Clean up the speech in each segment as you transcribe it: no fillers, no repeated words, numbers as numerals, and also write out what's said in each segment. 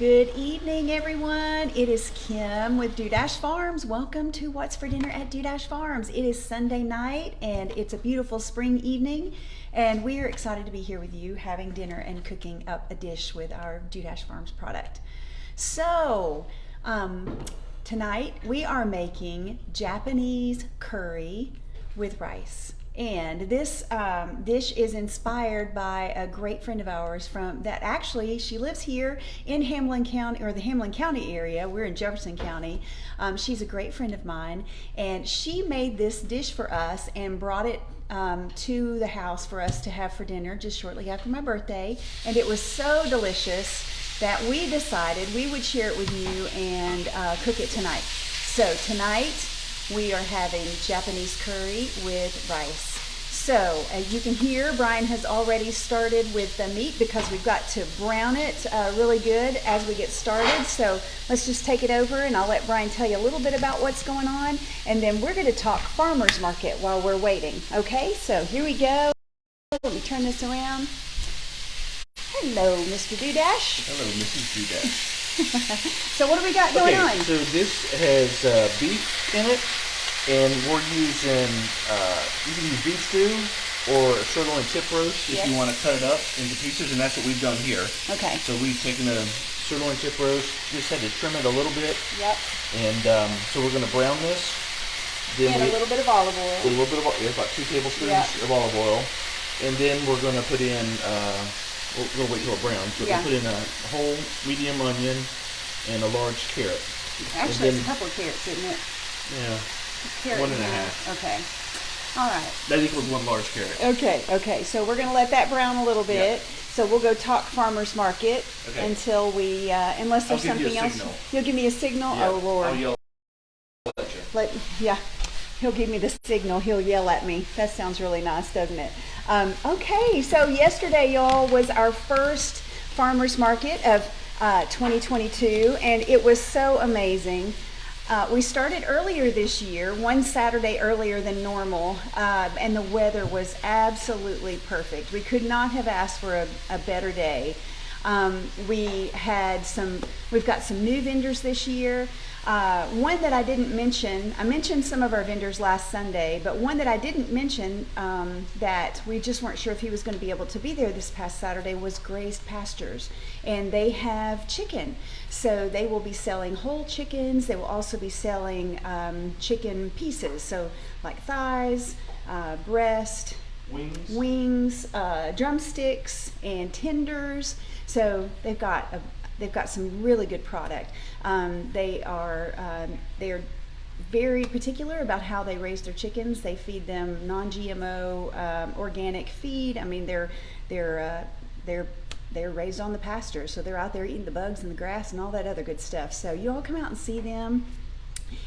Good evening, everyone. It is Kim with Dash Farms. Welcome to What's for Dinner at Dash Farms. It is Sunday night and it's a beautiful spring evening, and we are excited to be here with you having dinner and cooking up a dish with our Dash Farms product. So, tonight we are making Japanese curry with rice. And this dish is inspired by a great friend of ours she lives here in Hamlin County, or the Hamlin County area. We're in Jefferson County. She's a great friend of mine, and she made this dish for us and brought it to the house for us to have for dinner just shortly after my birthday. And it was so delicious that we decided we would share it with you and cook it tonight. So tonight, we are having Japanese curry with rice. So as you can hear, Brian has already started with the meat because we've got to brown it really good as we get started. So let's just take it over and I'll let Brian tell you a little bit about what's going on, and then we're going to talk farmers market while we're waiting. Okay, so here we go. Let me turn this around. Hello, Mr. Dash. Hello, Mrs. Dash. So what do we got going on? So this has beef in it, and we're using, you can use beef stew or a sirloin tip roast if you want to cut it up into pieces, and that's what we've done here. Okay. So we've taken a sirloin tip roast, just had to trim it a little bit. Yep. And so we're going to brown this. Then and a little bit of olive oil. A little bit of, about 2 tablespoons of olive oil. And then we're going to put in, we'll wait till it browns, but we'll put in a whole medium onion and a large carrot. Actually, it's a couple of carrots, isn't it? Yeah. Carrot 1 1/2. Okay. All right. That equals 1 large carrot. Okay. So we're going to let that brown a little bit. Yeah. So we'll go talk farmers market until we, unless there's something else. Signal. You'll give me a signal? Yeah. Oh, Lord. I'll yell at you. He'll give me the signal. He'll yell at me. That sounds really nice, doesn't it? Okay, so yesterday, y'all, was our first farmers market of 2022, and it was so amazing. We started earlier this year, one Saturday earlier than normal, and the weather was absolutely perfect. We could not have asked for a better day. We've got some new vendors this year. One that I didn't mention, I mentioned some of our vendors last Sunday, but one that I didn't mention that we just weren't sure if he was going to be able to be there this past Saturday was Grazed Pastures, and they have chicken. So they will be selling whole chickens. They will also be selling chicken pieces, so like thighs, breast, wings, drumsticks, and tenders. So they've got some really good product. They are very particular about how they raise their chickens. They feed them non-GMO organic feed. I mean, they're raised on the pasture, so they're out there eating the bugs and the grass and all that other good stuff. So you all come out and see them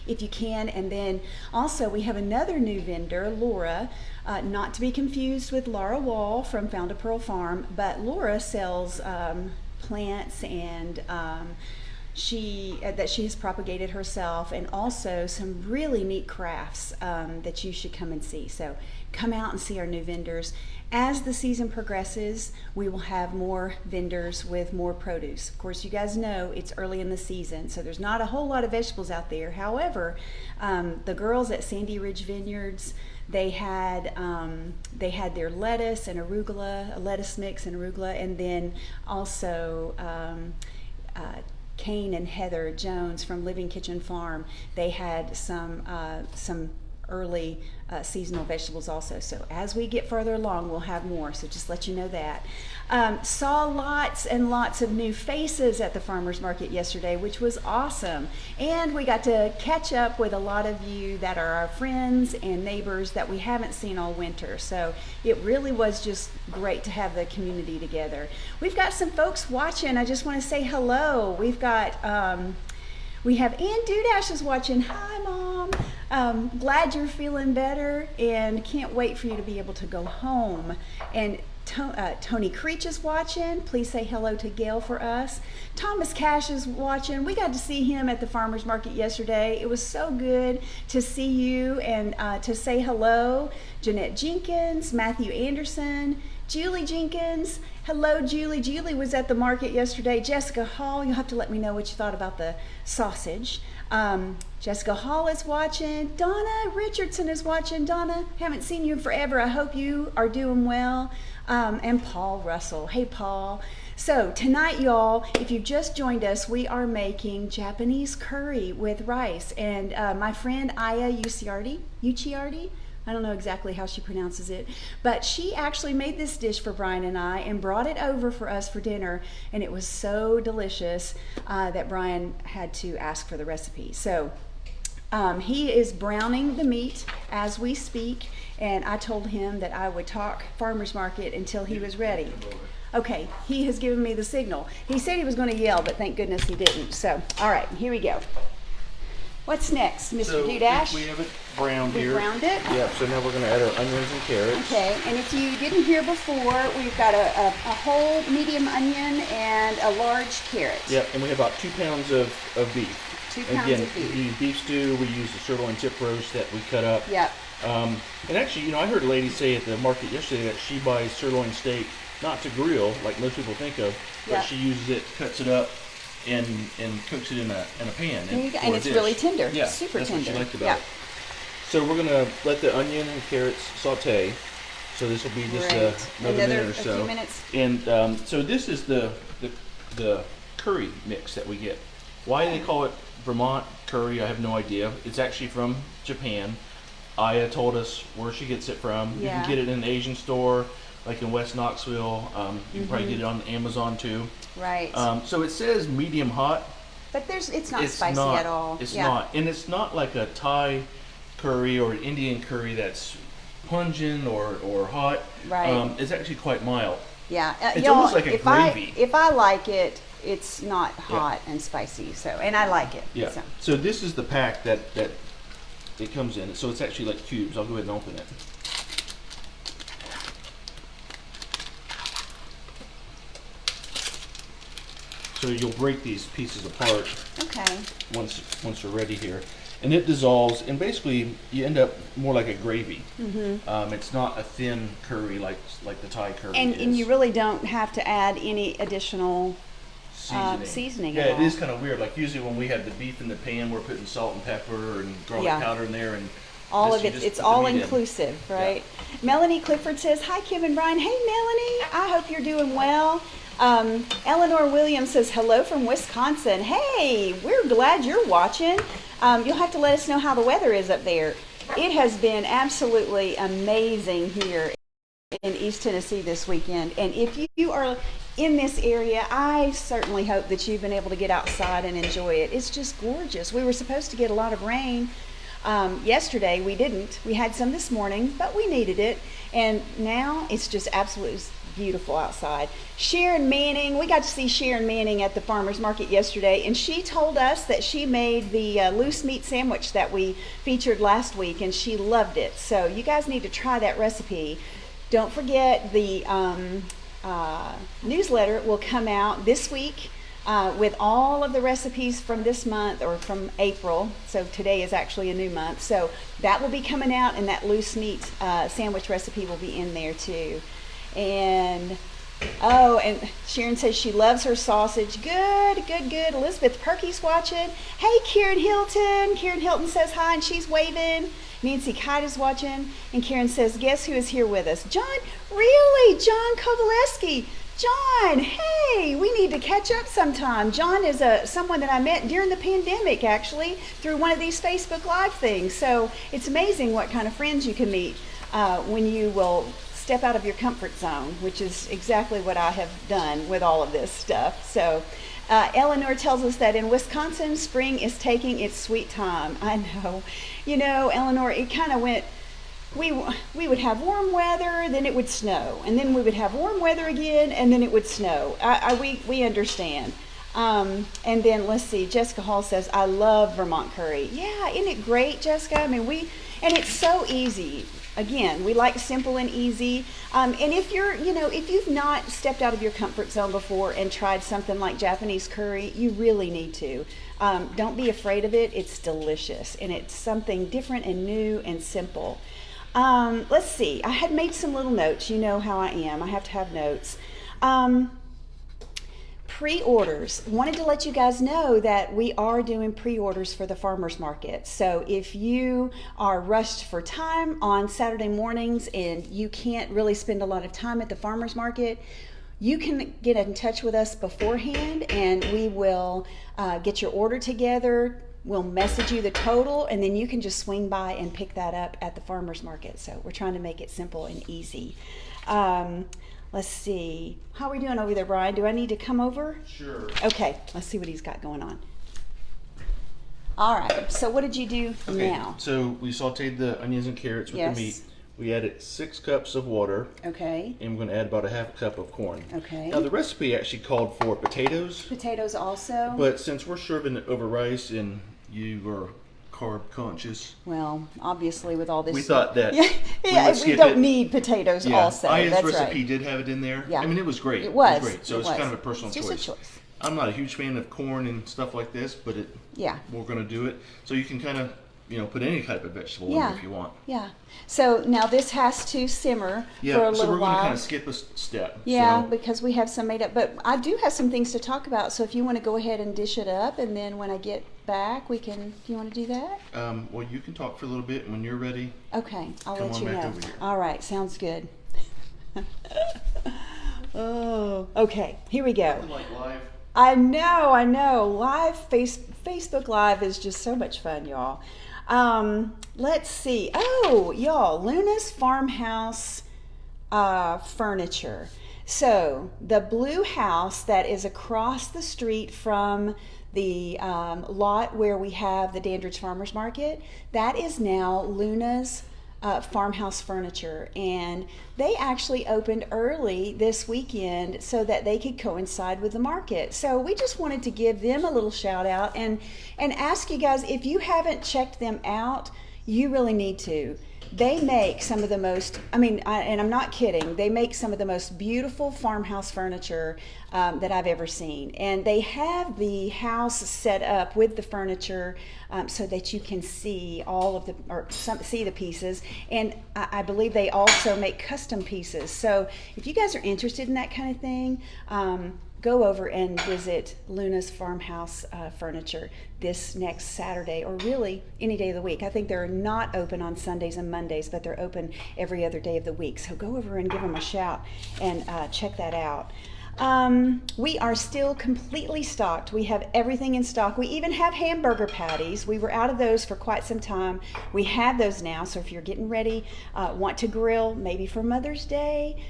if you can. And then also we have another new vendor, Laura, not to be confused with Laura Wall from Found a Pearl Farm, but Laura sells plants and she has propagated herself, and also some really neat crafts that you should come and see. So come out and see our new vendors. As the season progresses, we will have more vendors with more produce. Of course, you guys know it's early in the season, so there's not a whole lot of vegetables out there. However, the girls at Sandy Ridge Vineyards, they had their lettuce and arugula, a lettuce mix and arugula, and then also Kane and Heather Jones from Living Kitchen Farm. They had some early seasonal vegetables also. So as we get further along, we'll have more. So just let you know that. Saw lots and lots of new faces at the farmers market yesterday, which was awesome. And we got to catch up with a lot of you that are our friends and neighbors that we haven't seen all winter. So it really was just great to have the community together. We've got some folks watching. I just want to say hello. We have Ann Dudash is watching. Hi, Mom. Glad you're feeling better and can't wait for you to be able to go home. And Tony Creech is watching. Please say hello to Gail for us. Thomas Cash is watching. We got to see him at the farmers market yesterday. It was so good to see you and to say hello. Jeanette Jenkins, Matthew Anderson, Julie Jenkins. Hello, Julie. Julie was at the market yesterday. Jessica Hall, you'll have to let me know what you thought about the sausage. Jessica Hall is watching. Donna Richardson is watching. Donna, haven't seen you in forever. I hope you are doing well. And Paul Russell. Hey, Paul. So tonight, y'all, if you've just joined us, we are making Japanese curry with rice. And my friend Aya Uchiardi, I don't know exactly how she pronounces it, but she actually made this dish for Brian and I and brought it over for us for dinner, and it was so delicious that Brian had to ask for the recipe. So he is browning the meat as we speak, and I told him that I would talk farmer's market until he was ready. Okay, he has given me the signal. He said he was going to yell, but thank goodness he didn't. So, all right, here we go. What's next, Mr. So Dudash? we have it browned We here. browned it? Yep, so now we're going to add our onions and carrots. Okay, and if you didn't hear before, we've got a whole medium onion and a large carrot. Yep, and we have about 2 pounds of beef. 2 pounds Again, of beef. we use beef stew, we use the sirloin tip roast that we cut up. Yep. And actually, I heard a lady say at the market yesterday that she buys sirloin steak not to grill, like most people think of, but Yep. she uses it, cuts it up, and cooks it in a pan. There you go. for And a it's dish. really tender. Yeah, Super that's tender. what she liked about Yeah. it. So we're gonna let the onion and carrots saute. So this will be just Great. another minute or a so. few minutes. And so this is the curry mix that we get. Why they call it Vermont curry, I have no idea. It's actually from Japan. Aya told us where she gets it from. You Yeah. can get it in an Asian store, like in West Knoxville. You can probably get it on Amazon too. Right. So it says medium hot. But it's not spicy at all. It's Yeah. not, and it's not like a Thai curry or an Indian curry that's pungent or hot. Right. It's actually quite mild. Yeah. It's y'all, almost like a if gravy. if I like it, it's not hot and spicy. So, and I like it. Yeah. So. So this is the pack that it comes in. So it's actually like cubes. I'll go ahead and open it. So you'll break these pieces apart Okay. once you're ready here, and it dissolves, and basically you end up more like a gravy. It's not a thin curry like the Thai curry And is. you really don't have to add any additional seasoning Yeah, at it all. is kind of weird. Like usually when we have the beef in the pan, we're putting salt and pepper and garlic Yeah. powder in there, and all this, of you it, just it's put the all meat in. inclusive, right? Melanie Clifford says, hi, Kim and Brian. Hey, Melanie, I hope you're doing well. Eleanor Williams says, hello from Wisconsin. Hey, we're glad you're watching. You'll have to let us know how the weather is up there. It has been absolutely amazing here in East Tennessee this weekend. And if you are in this area, I certainly hope that you've been able to get outside and enjoy it. It's just gorgeous. We were supposed to get a lot of rain. Yesterday we didn't. We had some this morning, but we needed it. And now it's just absolutely beautiful outside. Sharon Manning, we got to see Sharon Manning at the farmer's market yesterday, and she told us that she made the loose meat sandwich that we featured last week, and she loved it. So you guys need to try that recipe. Don't forget the newsletter will come out this week with all of the recipes from this month or from April. So today is actually a new month. So that will be coming out, and that loose meat sandwich recipe will be in there too. And and Sharon says she loves her sausage. Good. Elizabeth Perky's watching. Hey, Karen Hilton. Karen Hilton says hi, and she's waving. Nancy Kite is watching, and Karen says, guess who is here with us? John, really? John Kovaleski. John, hey, we need to catch up sometime. John is someone that I met during the pandemic, actually, through one of these Facebook Live things. So it's amazing what kind of friends you can meet when you will step out of your comfort zone, which is exactly what I have done with all of this stuff. So Eleanor tells us that in Wisconsin, spring is taking its sweet time. I know. Eleanor, it kind of went, we would have warm weather, then it would snow, and then we would have warm weather again, and then it would snow. We understand. And then let's see, Jessica Hall says, I love Vermont curry. Yeah, isn't it great, Jessica? I mean, and it's so easy. Again, we like simple and easy. And if if you've not stepped out of your comfort zone before and tried something like Japanese curry, you really need to. Don't be afraid of it. It's delicious, and it's something different and new and simple. Let's see. I had made some little notes. You know how I am. I have to have notes. Pre-orders. Wanted to let you guys know that we are doing pre-orders for the farmers market. So if you are rushed for time on Saturday mornings and you can't really spend a lot of time at the farmers market, you can get in touch with us beforehand and we will get your order together. We'll message you the total and then you can just swing by and pick that up at the farmers market. So we're trying to make it simple and easy. Let's see. How are we doing over there, Brian? Do I need to come over? Sure. Okay, let's see what he's got going on. All right, so what did you do now? So we sauteed the onions and carrots with the meat. We added 6 cups of water. Okay. And we're going to add about a half a cup of corn. Okay. Now the recipe actually called for potatoes. Potatoes also? But since we're serving it over rice and you are carb conscious. Well, obviously with all this. We thought that we don't need potatoes also. Aya's That's recipe right. did have it in there. Yeah. I mean, it was great. It was great. So it's kind of a personal choice. choice. Just a choice. I'm not a huge fan of corn and stuff like this, but we're going to do it. So you can kind of, put any type of vegetable in there if you want. Yeah. So now this has to simmer for a little while. So we're going to kind of skip a step. Yeah, because we have some made up. But I do have some things to talk about. So if you want to go ahead and dish it up, and then when I get back, we can. Do you want to do that? Well, you can talk for a little bit, and when you're ready. Okay, I'll come let on you back know. over here. All right, sounds good. Oh, okay. Here we go. Nothing like live. I know. Facebook Live is just so much fun, y'all. Let's see. Oh, y'all, Luna's Farmhouse Furniture. So the blue house that is across the street from the lot where we have the Dandridge Farmers Market, that is now Luna's Farmhouse Furniture, and they actually opened early this weekend so that they could coincide with the market. So we just wanted to give them a little shout out and ask you guys, if you haven't checked them out, you really need to. They make some of the most, and I'm not kidding, they make some of the most beautiful farmhouse furniture that I've ever seen. And they have the house set up with the furniture so that you can see see the pieces. And I believe they also make custom pieces. So if you guys are interested in that kind of thing, go over and visit Luna's Farmhouse Furniture this next Saturday, or really any day of the week. I think they're not open on Sundays and Mondays, but they're open every other day of the week. So go over and give them a shout and check that out. We are still completely stocked. We have everything in stock. We even have hamburger patties. We were out of those for quite some time. We have those now. So if you're getting ready, want to grill, maybe for Mother's Day,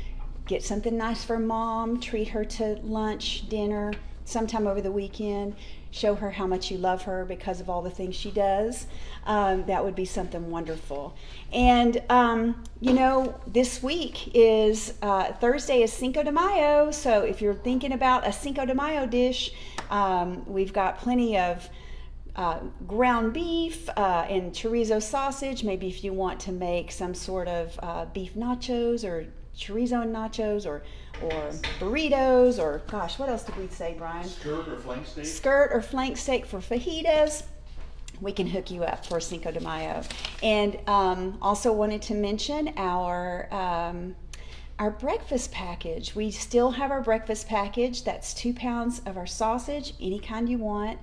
get something nice for mom, treat her to lunch, dinner, sometime over the weekend, show her how much you love her because of all the things she does. That would be something wonderful. And, this week is, Thursday is Cinco de Mayo, so if you're thinking about a Cinco de Mayo dish, we've got plenty of ground beef and chorizo sausage. Maybe if you want to make some sort of beef nachos or chorizo and nachos or burritos, or gosh, what else did we say, Brian? Skirt or flank steak. Skirt or flank steak for fajitas. We can hook you up for Cinco de Mayo. And also wanted to mention our breakfast package. We still have our breakfast package. That's 2 pounds of our sausage, any kind you want.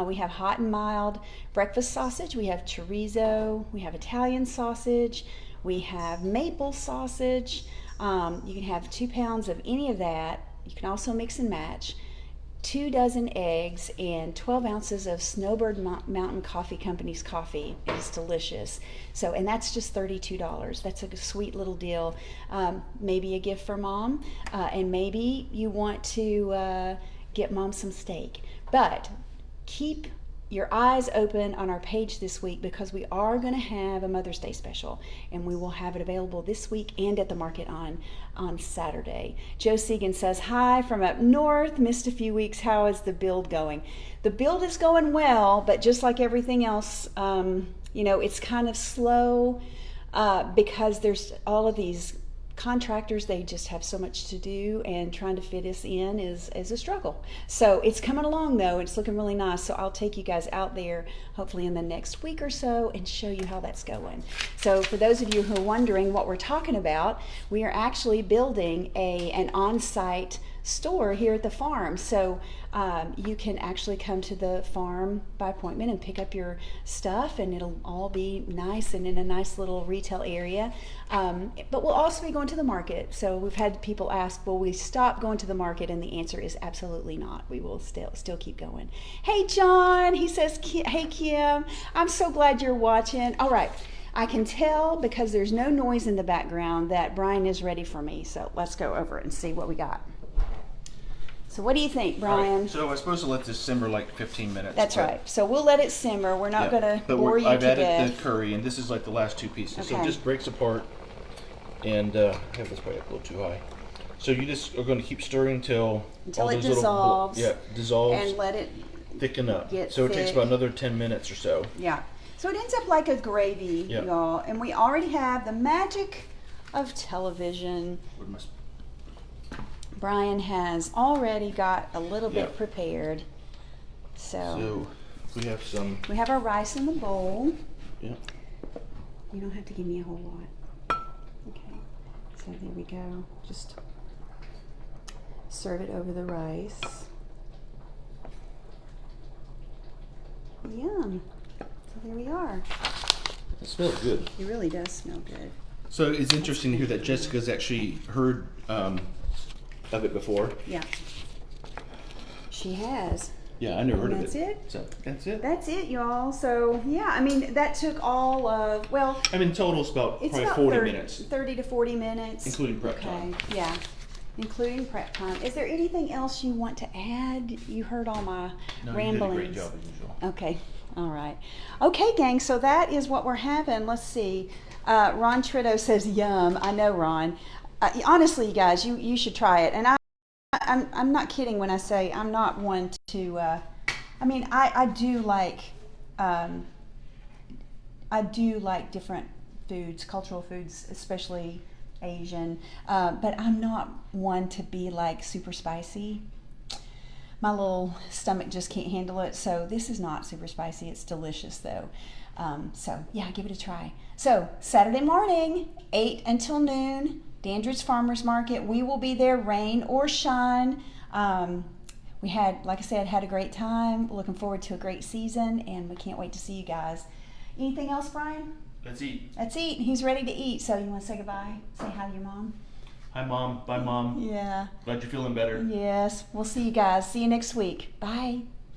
We have hot and mild breakfast sausage. We have chorizo. We have Italian sausage. We have maple sausage. You can have 2 pounds of any of that. You can also mix and match. 2 dozen eggs and 12 ounces of Snowbird Mountain Coffee Company's coffee. It is delicious. So, and that's just $32. That's a sweet little deal. Maybe a gift for mom, and maybe you want to get mom some steak. But keep your eyes open on our page this week, because we are going to have a Mother's Day special, and we will have it available this week and at the market on Saturday. Joe Segan says, hi from up north, missed a few weeks. How is the build going? The build is going well, but just like everything else, it's kind of slow because there's all of these contractors, they just have so much to do, and trying to fit us in is a struggle. So it's coming along though. It's looking really nice. So I'll take you guys out there hopefully in the next week or so and show you how that's going. So for those of you who are wondering what we're talking about, we are actually building an on-site store here at the farm. So you can actually come to the farm by appointment and pick up your stuff, and it'll all be nice and in a nice little retail area. But we'll also be going to the market. So we've had people ask, will we stop going to the market? And the answer is absolutely not. We will still keep going. Hey John, he says, hey Kim, I'm so glad you're watching. All right, I can tell because there's no noise in the background that Brian is ready for me. So let's go over it and see what we got. So what do you think, Brian? Right, so I'm supposed to let this simmer like 15 minutes. That's right. So we'll let it simmer. We're not going to bore you to death. I've added the curry, and this is like the last two pieces. Okay. So it just breaks apart, and I have this probably up a little too high. So you just are going to keep stirring until all it those dissolves. Dissolves. And let it thicken up. So it takes about another 10 minutes or so. Yeah. So it ends up like a gravy, y'all. And we already have the magic of television. Brian has already got a little bit prepared. So we have some. We have our rice in the bowl. Yeah. You don't have to give me a whole lot. Okay. So there we go. Just serve it over the rice. Yum. So there we are. It smells good. It really does smell good. So it's interesting to hear that Jessica's actually heard of it before. Yeah. She has. Yeah, I never heard of it. That's it? So that's it? That's it, y'all. So, yeah, I mean, that took all of, well... I mean, total it's about 40 minutes. 30 to 40 minutes. Including prep time. Yeah, including prep time. Is there anything else you want to add? You heard all my ramblings. You did a great job as usual. Okay, all right. Okay, gang, so that is what we're having. Let's see. Ron Tritto says, yum. I know, Ron. Honestly, you guys, you should try it. And I'm not kidding when I say I'm not one to. I mean, I do like different foods, cultural foods, especially Asian. But I'm not one to be like super spicy. My little stomach just can't handle it. So this is not super spicy. It's delicious though. So yeah, give it a try. So Saturday morning, 8 until noon. Dandridge Farmers Market. We will be there, rain or shine. We had, like I said, had a great time. Looking forward to a great season, and we can't wait to see you guys. Anything else, Brian? Let's eat. Let's eat. He's ready to eat. So you want to say goodbye? Say hi to your mom. Hi, Mom. Bye, Mom. Yeah. Glad you're feeling better. Yes. We'll see you guys. See you next week. Bye.